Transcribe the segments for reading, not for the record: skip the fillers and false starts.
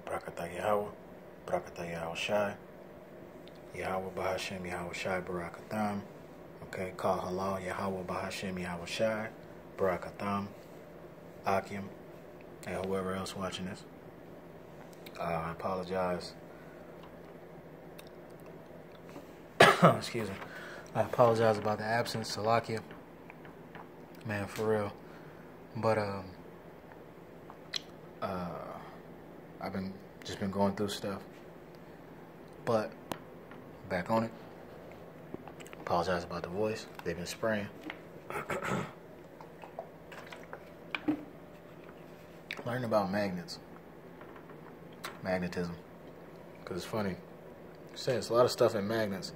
Barakatah Yahweh, Barakatah Yahweh Shai, Yahweh Bahashem, Yahweh Shai, Barakatham. Okay, call halal, Yahweh Bahashem, Yahweh Shai, Barakatham, Akim, and whoever else watching this. I apologize. Excuse me. I apologize about the absence, Salakia. Man, for real. But I've been going through stuff. But back on it. Apologize about the voice. They've been spraying. Learn about magnets. Magnetism. Because it's funny. There's a lot of stuff in magnets.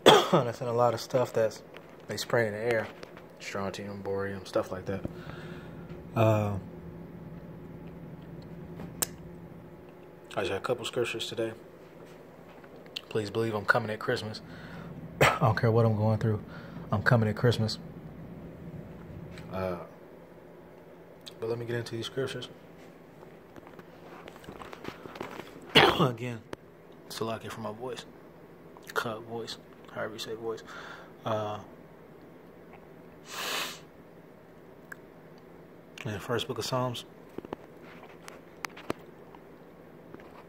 There's a lot of stuff that's they spray in the air. Strontium, borium, stuff like that. I just had a couple scriptures today. Please believe I'm coming at Christmas. I don't care what I'm going through. I'm coming at Christmas. But let me get into these scriptures. Again, Salakia for my voice. Cut voice. However you say voice. In the first book of Psalms.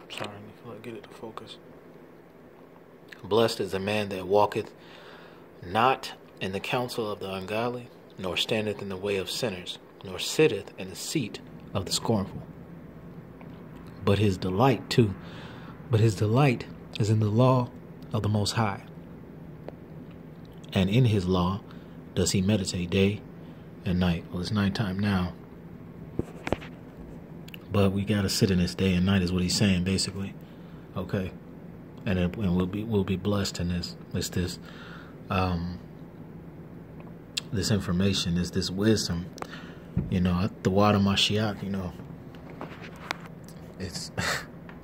Sorry, I need to get it to focus. Blessed is the man that walketh not in the counsel of the ungodly, nor standeth in the way of sinners, nor sitteth in the seat of the scornful. But his delight is in the law of the Most High. And in his law does he meditate day and night. Well, it's nighttime now. But we got to sit in this day and night is what he's saying, basically. Okay. And we'll be blessed in this. It's this this information, is this wisdom. You know, the water Mashiach, you know. It's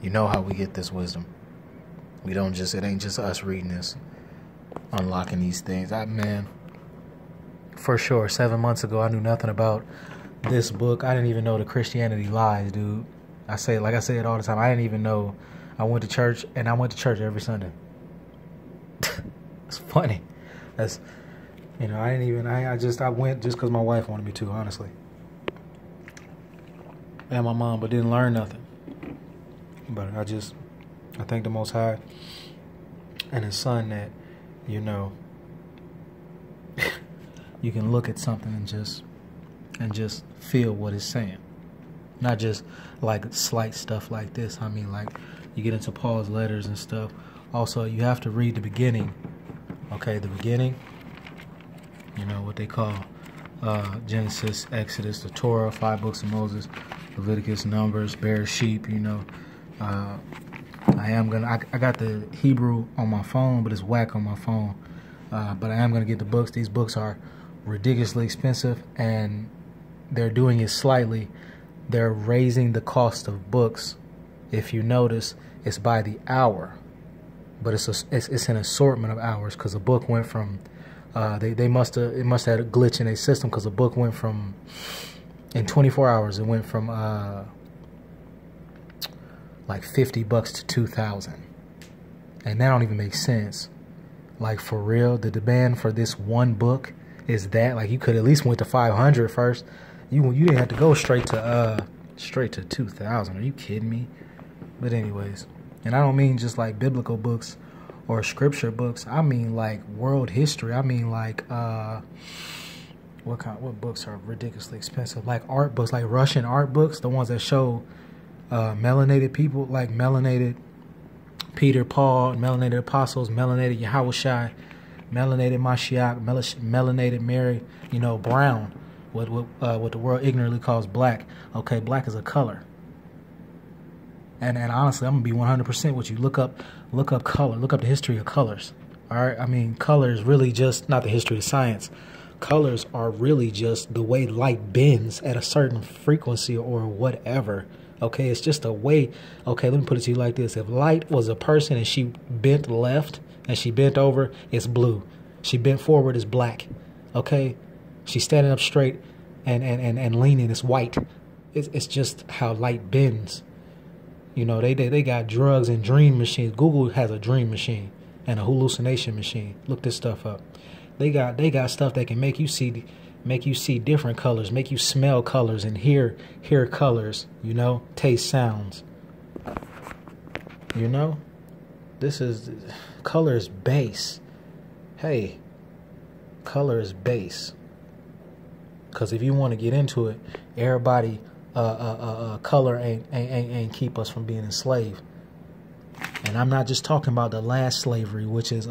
you know how we get this wisdom. We don't just, it ain't just us reading this, unlocking these things. Man, for sure, 7 months ago, I knew nothing about this book. I didn't even know the Christianity lies, dude. I say it all the time. I didn't even know. I went to church, and I went to church every Sunday. It's funny. That's, you know, I went just because my wife wanted me to, honestly. And my mom, but didn't learn nothing. But I thank the Most High and His Son that, you know, you can look at something and just feel what it's saying. Not just like slight stuff like this. I mean, like, you get into Paul's letters and stuff. Also, you have to read the beginning. Okay, the beginning. You know, what they call Genesis, Exodus, the Torah, 5 books of Moses, Leviticus, Numbers, Bereshit, you know. I got the Hebrew on my phone, but it's whack on my phone. But I am going to get the books. These books are ridiculously expensive, and they're doing it slightly. They're raising the cost of books. If you notice, it's by the hour, but it's an assortment of hours, because a book went from it must have had a glitch in their system, because a book went from, in 24 hours, it went from like $50 to $2,000, and that don't even make sense. Like, for real, the demand for this one book is that, like, you could at least went to 500 first. You didn't have to go straight to 2,000. Are you kidding me? But anyways, and I don't mean just like biblical books or scripture books. I mean like world history. I mean like what books are ridiculously expensive? Like art books, like Russian art books, the ones that show melanated people, like melanated Peter, Paul, melanated apostles, melanated Yahushua, melanated Mashiach, melanated Mary, you know, brown, what the world ignorantly calls black. Okay, black is a color. And honestly, I'm gonna be 100% with you. Look up color. Look up the history of colors. All right, I mean, color is really just not the history of science. Colors are really just the way light bends at a certain frequency or whatever. Okay, it's just a way. Okay, let me put it to you like this: if light was a person and she bent left and she bent over, it's blue. She bent forward, it's black. Okay, she's standing up straight and leaning, it's white. It's just how light bends. You know, they got drugs and dream machines. Google has a dream machine and a hallucination machine. Look this stuff up. They got stuff that can make you see different colors, make you smell colors and hear colors, you know, taste sounds. You know? This is color is base. Hey, color is base. Cause if you want to get into it, everybody color ain't keep us from being enslaved. And I'm not just talking about the last slavery, which is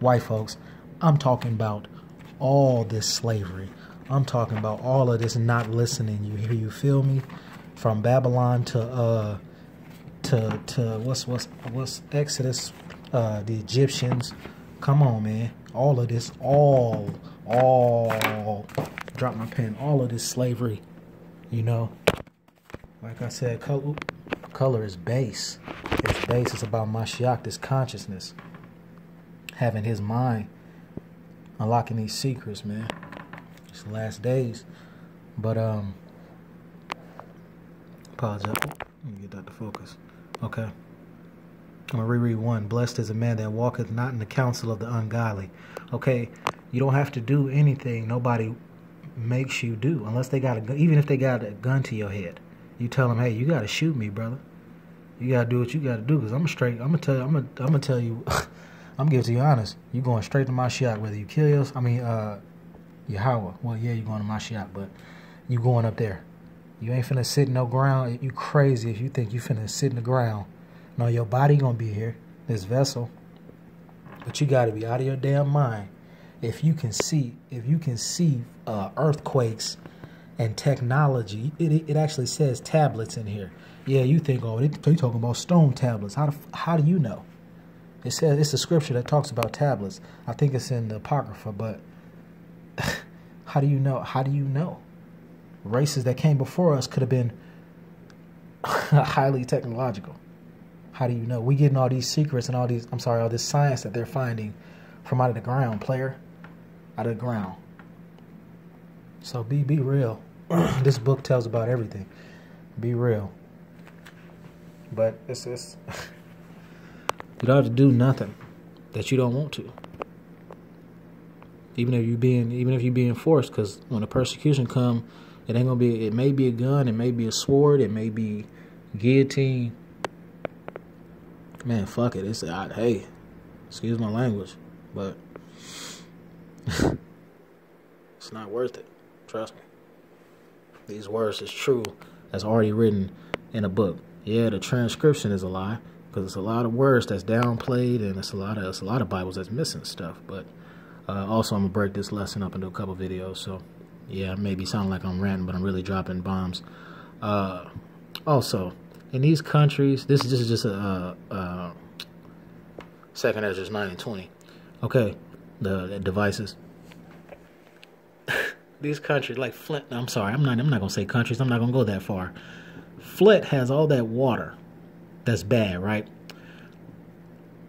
white folks. I'm talking about all this slavery. I'm talking about all of this not listening. You feel me? From Babylon to what's Exodus, the Egyptians. Come on, man. All of this, all drop my pen. All of this slavery, you know. Like I said, color is base. It's base. It's about Mashiach, this consciousness, having his mind, unlocking these secrets, man. It's the last days. But apologize. Let me get that to focus. Okay. I'm gonna reread one. Blessed is a man that walketh not in the counsel of the ungodly. Okay, you don't have to do anything nobody makes you do, unless they got a gun. Even if they got a gun to your head, you tell them, hey, you gotta shoot me, brother. You gotta do what you gotta do, because I'm gonna tell you, I'm gonna give it to you honest. You going straight to Mashiach, whether you kill Yahweh. Well, yeah, you going to Mashiach, but you going up there. You ain't finna sit in no ground. You crazy if you think you finna sit in the ground. No, your body gonna be here, this vessel. But you gotta be out of your damn mind. If you can see earthquakes and technology, it actually says tablets in here. Yeah, you think, oh, they talking about stone tablets. How do you know? It says it's a scripture that talks about tablets. I think it's in the Apocrypha, but how do you know? How do you know? Races that came before us could have been highly technological. How do you know? We getting all these secrets and all this science that they're finding from out of the ground, player. Out of the ground. So be real. This book tells about everything. Be real. But it's you don't have to do nothing that you don't want to. Even if you're being forced, because when the persecution come, it ain't gonna be. It may be a gun, it may be a sword, it may be guillotine. Man, fuck it. Hey, excuse my language, but it's not worth it. Trust me. These words is true. That's already written in a book. Yeah, the transcription is a lie, because it's a lot of words that's downplayed, and it's a lot of Bibles that's missing stuff. But also, I'm gonna break this lesson up into a couple videos. So yeah, maybe sound like I'm ranting, but I'm really dropping bombs. Also, in these countries, this is just a 2nd Ezra 9 and 20. Okay, the devices. These countries like Flint. I'm sorry, I'm not gonna say countries. I'm not gonna go that far. Flint has all that water. That's bad, right?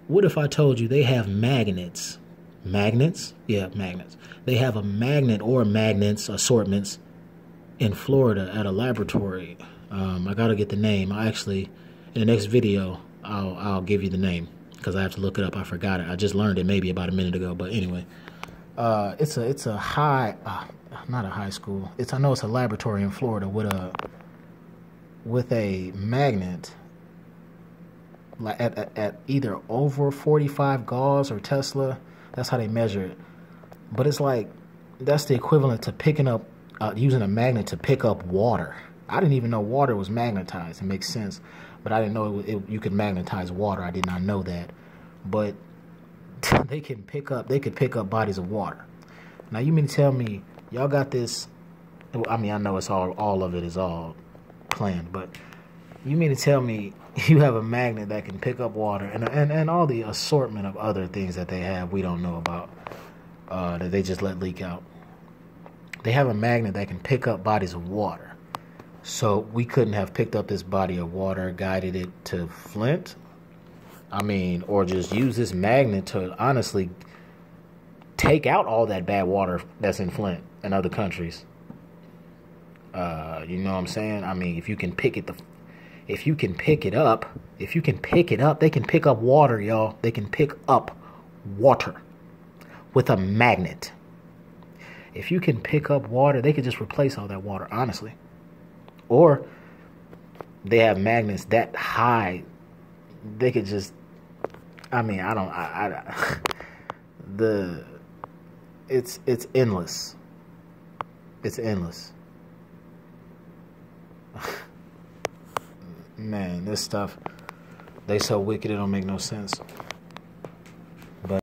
What if I told you they have magnets? Magnets? Yeah, magnets. They have a magnet or magnets assortments in Florida at a laboratory. I gotta get the name. In the next video, I'll give you the name, because I have to look it up. I forgot it. I just learned it maybe about a minute ago. But anyway, it's a high, not a high school. I know it's a laboratory in Florida with a magnet at either over 45 Gauss or Tesla. That's how they measure it. But it's like, that's the equivalent to picking up, using a magnet to pick up water. I didn't even know water was magnetized. It makes sense. But I didn't know you could magnetize water. I did not know that. But they could pick up bodies of water. Now, you mean to tell me y'all got this? I mean, I know it's all of it is all planned, but you mean to tell me you have a magnet that can pick up water and all the assortment of other things that they have we don't know about, that they just let leak out? They have a magnet that can pick up bodies of water. So we couldn't have picked up this body of water, guided it to Flint? I mean, or just use this magnet to honestly take out all that bad water that's in Flint and other countries. You know what I'm saying? I mean, if you can pick it up, they can pick up water, y'all. They can pick up water with a magnet. If you can pick up water, they could just replace all that water, honestly. Or they have magnets that high, they could just, I mean, it's endless. It's endless. Man, this stuff, they so wicked it don't make no sense.